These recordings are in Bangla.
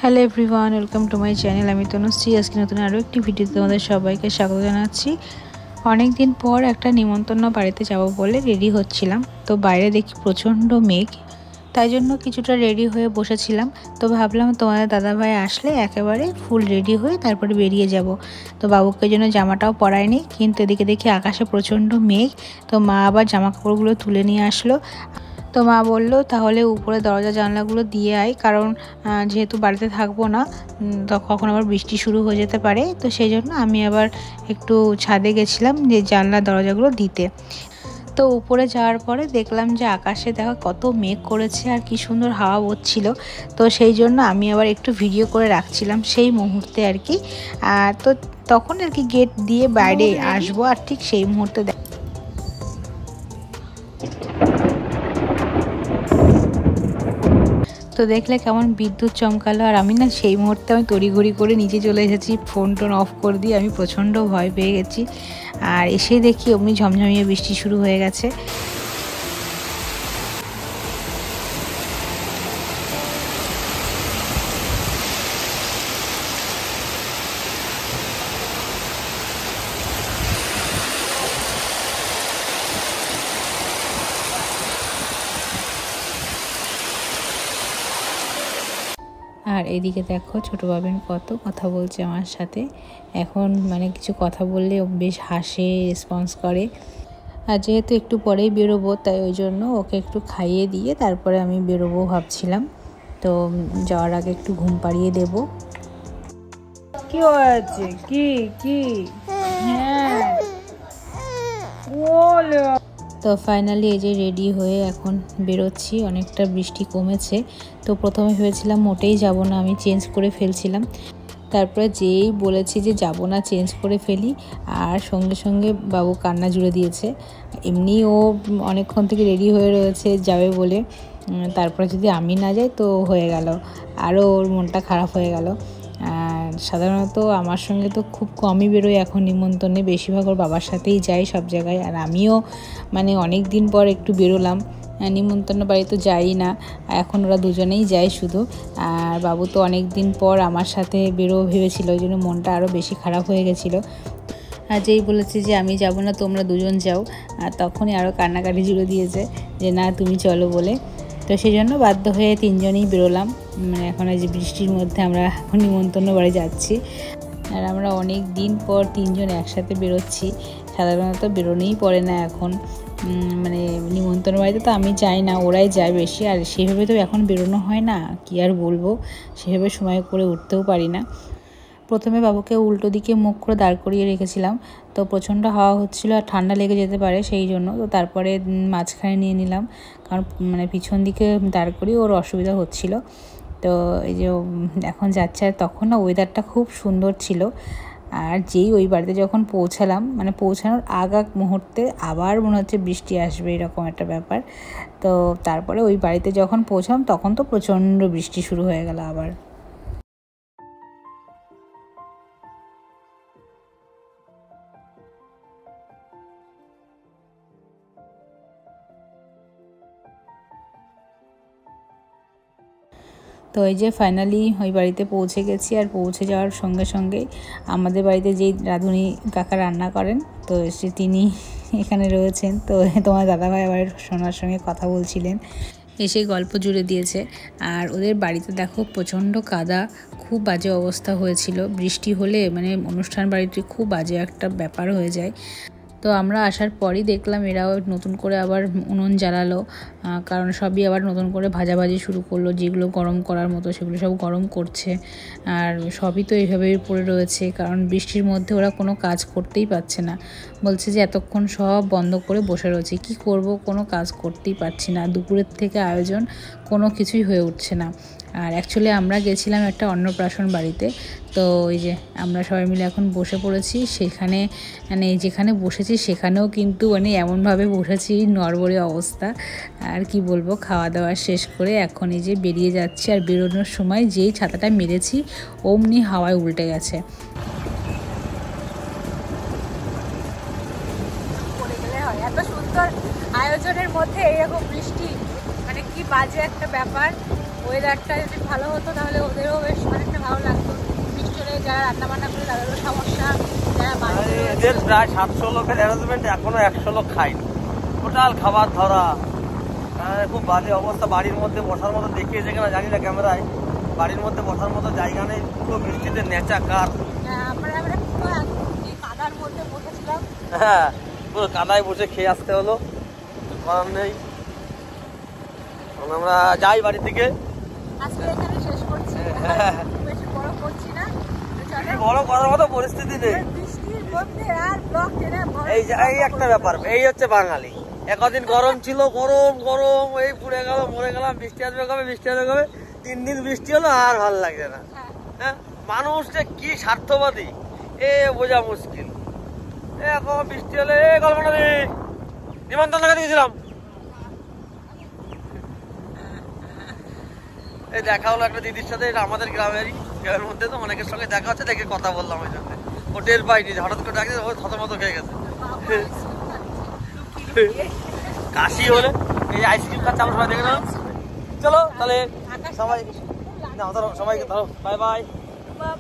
Hello everyone, welcome to my channel. আমি তনুশ্রী। আজকে নতুন আরও একটি ভিডিওতে তোমাদের সবাইকে স্বাগত জানাচ্ছি। অনেক দিন পর একটা নিমন্ত্রণ বাড়িতে যাব বলে রেডি হচ্ছিলাম। তো বাইরে দেখি প্রচণ্ড মেঘ, তাই জন্য কিছুটা রেডি হয়ে বসেছিলাম। তো ভাবলাম তোমাদের দাদাভাই আসলে একেবারে ফুল রেডি হয়ে তারপরে বেরিয়ে যাব। তো বাবুকে জন্য জামাটাও পরায়নি, কিন্তু এদিকে দেখি আকাশে প্রচণ্ড মেঘ। তো মা আবার জামা কাপড়গুলো তুলে নিয়ে আসলো। তো মা বললো তাহলে উপরে দরজা জানলাগুলো দিয়ে আয়, কারণ যেহেতু বাড়িতে থাকবো না, তো কখন আবার বৃষ্টি শুরু হয়ে যেতে পারে। তো সেই জন্য আমি আবার একটু ছাদে গেছিলাম যে জানলা দরজাগুলো দিতে। তো উপরে যাওয়ার পরে দেখলাম যে আকাশে দেখো কত মেঘ করেছে আর কি সুন্দর হাওয়া হচ্ছিল। তো সেই জন্য আমি আবার একটু ভিডিও করে রাখছিলাম সেই মুহূর্তে আর কি। তো তখন আর কি গেট দিয়ে বাইরে আসবো, আর ঠিক সেই মুহূর্তে তো দেখলে কেমন বিদ্যুৎ চমকালো। আর আমি না সেই মুহূর্তে আমি তড়িঘড়ি করে নিচে চলে এসেছি, ফোন টোন অফ করে দিয়ে। আমি প্রচণ্ড ভয় পেয়ে গেছি। আর এসে দেখি অমনি ঝমঝমিয়ে বৃষ্টি শুরু হয়ে গেছে। আর এদিকে দেখো ছোটো বাবিন কত কথা বলছে আমার সাথে। এখন মানে কিছু কথা বললে ও বেশ হাসে, রেসপন্স করে। আর যেহেতু একটু পরেই বেরোবো, তাই ওই জন্য ওকে একটু খাইয়ে দিয়ে তারপরে আমি বেরোবো ভাবছিলাম। তো যাওয়ার আগে একটু ঘুম পাড়িয়ে দেবো। কি হয়েছে? কি কি? হ্যাঁ তো ফাইনালি এই যে রেডি হয়ে এখন বেরোচ্ছি। অনেকটা বৃষ্টি কমেছে। তো প্রথমে ভেবেছিলাম মোটেই যাব না, আমি চেঞ্জ করে ফেলছিলাম। তারপরে যেই বলেছি যে যাব না, চেঞ্জ করে ফেলি, আর সঙ্গে সঙ্গে বাবু কান্না জুড়ে দিয়েছে। এমনি ও অনেকক্ষণ থেকে রেডি হয়ে রয়েছে যাবে বলে। তারপরে যদি আমি না যাই তো হয়ে গেল, আরও ওর মনটা খারাপ হয়ে গেল। আর সাধারণত আমার সঙ্গে তো খুব কমই বেরোয় এখন নিমন্ত্রণে, বেশিরভাগ ওর বাবার সাথেই যাই সব জায়গায়। আর আমিও মানে অনেক দিন পর একটু বেরোলাম, নিমন্ত্রণ বাড়ি তো যাই না, এখন ওরা দুজনেই যায় শুধু। আর বাবু তো অনেক দিন পর আমার সাথে বেরো ভেবেছিল, ওই জন্য মনটা আরও বেশি খারাপ হয়ে গেছিলো। আর যেই বলেছি যে আমি যাব না, তোমরা দুজন যাও, আর তখনই আরও কান্নাকাটি জুড়ে দিয়েছে যে না তুমি চলো বলে। তো সেই জন্য বাধ্য হয়ে তিনজনেই বেরোলাম। মানে এখন এই যে বৃষ্টির মধ্যে আমরা এখন নিমন্ত্রণ বাড়ি যাচ্ছি। আর আমরা অনেক দিন পর তিনজন একসাথে বেরোচ্ছি। সাধারণত বেরোনোই পড়ে না এখন, মানে নিমন্ত্রণ বাড়িতে তো আমি যাই না, ওরাই যায় বেশি। আর সেভাবে তো এখন বেরোনো হয় না, কি আর বলবো, সেভাবে সময় করে উঠতেও পারি না। প্রথমে বাবুকে উল্টো দিকে মুখ করে দাঁড় করিয়ে রেখেছিলাম। তো প্রচণ্ড হাওয়া হচ্ছিলো আর ঠান্ডা লেগে যেতে পারে সেই জন্য। তো তারপরে মাঝখানে নিয়ে নিলাম, কারণ মানে পিছন দিকে দাঁড় করিয়ে ওর অসুবিধা হচ্ছিল। তো এই যে এখন যাচ্ছে, আর তখন না ওয়েদারটা খুব সুন্দর ছিল। আর যেই ওই বাড়িতে যখন পৌঁছালাম, মানে পৌঁছানোর আগ মুহূর্তে আবার মনে হচ্ছে বৃষ্টি আসবে, এরকম একটা ব্যাপার। তো তারপরে ওই বাড়িতে যখন পৌঁছালাম তখন তো প্রচণ্ড বৃষ্টি শুরু হয়ে গেল আবার। তো এই যে ফাইনালি ওই বাড়িতে পৌঁছে গেছি। আর পৌঁছে যাওয়ার সঙ্গে সঙ্গেই আমাদের বাড়িতে যেই রাঁধুনি কাকা রান্না করেন, তো সে তিনি এখানে রয়েছেন। তো তোমার দাদাভাই আবার সোনার সঙ্গে কথা বলছিলেন, এসে গল্প জুড়ে দিয়েছে। আর ওদের বাড়িতে দেখো প্রচণ্ড কাদা, খুব বাজে অবস্থা হয়েছিল। বৃষ্টি হলে মানে অনুষ্ঠান বাড়িতে খুব বাজে একটা ব্যাপার হয়ে যায়। তো আমরা আসার পরই দেখলাম এরাও নতুন করে আবার উনুন জ্বালালো, কারণ সবই আবার নতুন করে ভাজাভাজি শুরু করলো। যেগুলো গরম করার মতো সেগুলো সব গরম করছে। আর সবই তো এইভাবেই পড়ে রয়েছে, কারণ বৃষ্টির মধ্যে ওরা কোনো কাজ করতেই পারছে না। বলছে যে এতক্ষণ সব বন্ধ করে বসে রয়েছে, কি করব, কোনো কাজ করতেই পারছি না। দুপুরের থেকে আয়োজন কোনো কিছুই হয়ে উঠছে না। আর অ্যাকচুয়ালি আমরা গেছিলাম একটা অন্নপ্রাশন বাড়িতে। তো ওই যে আমরা সবাই মিলে এখন বসে পড়েছি সেখানে, মানে যেখানে বসেছি সেখানেও কিন্তু মানে এমনভাবে বসেছি নড়বড়ে অবস্থা। আর কি বলবো, খাওয়া দাওয়া শেষ করে এখন এই যে বেরিয়ে যাচ্ছি। আর বেরোনোর সময় যেই ছাতাটা মেরেছি অমনি হাওয়ায় উল্টে গেছে। এত সুন্দর আয়োজনের মধ্যে এইরকম বৃষ্টি, মানে কি বাজে একটা ব্যাপার। ওয়েদারটা যদি ভালো হতো তাহলে ওদেরও বেশ মানে রান্না বান্না করে তাদেরও সমস্যা। এদের প্রায় 700 লোকের অ্যারেঞ্জমেন্ট, এখনো 100 লোক খায়নি। টোটাল খাবার ধরা, খুব বাজে অবস্থা। বাড়ির মধ্যে বসার মতো দেখিয়েছে কিনা জানি না ক্যামেরায়, বাড়ির মধ্যে বসার মতো জায়গা নেই, পুরো বৃষ্টিতে নেচা কার। কাদার মধ্যে বসেছিলাম, হ্যাঁ পুরো কাদায় বসে খেয়ে আসতে হলো, করার নেই। আমরা যাই বাড়ি থেকে, আজকে এখানে শেষ করছি, বেশি বড় করছি না, বড় করার মতো পরিস্থিতি নেই। এই একটা ব্যাপার, এই হচ্ছে বাঙালি। একদিন গরম ছিল, গরম গরম, এই পুড়ে গেল, মরে গেলাম, বৃষ্টি আসবে কবে, বৃষ্টি আসবে কবে, 3 দিন বৃষ্টি হলো, আর ভালো লাগছে না। হ্যাঁ মানুষটা কি স্বার্থবাদী এ বোঝা মুশকিল। এখন বৃষ্টি হলে কল্পনা নিমন্ত্রণ লেখা দিয়েছিলাম, এই দেখা হলো একটা দিদির সাথে, আমাদের গ্রামেরই, গ্রামের মধ্যে তো অনেকের সঙ্গে দেখা হচ্ছে, দেখে কথা বললাম। ওই জন্য ও টের পাইনি, হঠাৎ করে ডাকছে, ও থতমত খেয়ে গেছে। কাশি হলে এই আইসক্রিম খাচ্ছে, আমরা সবাই দেখে নিলাম। চলো তাহলে সবাই, সবাইকে ধরো, বাই বাই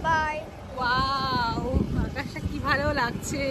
বাই। ওয়াও, আকাশটা কি ভালো লাগছে।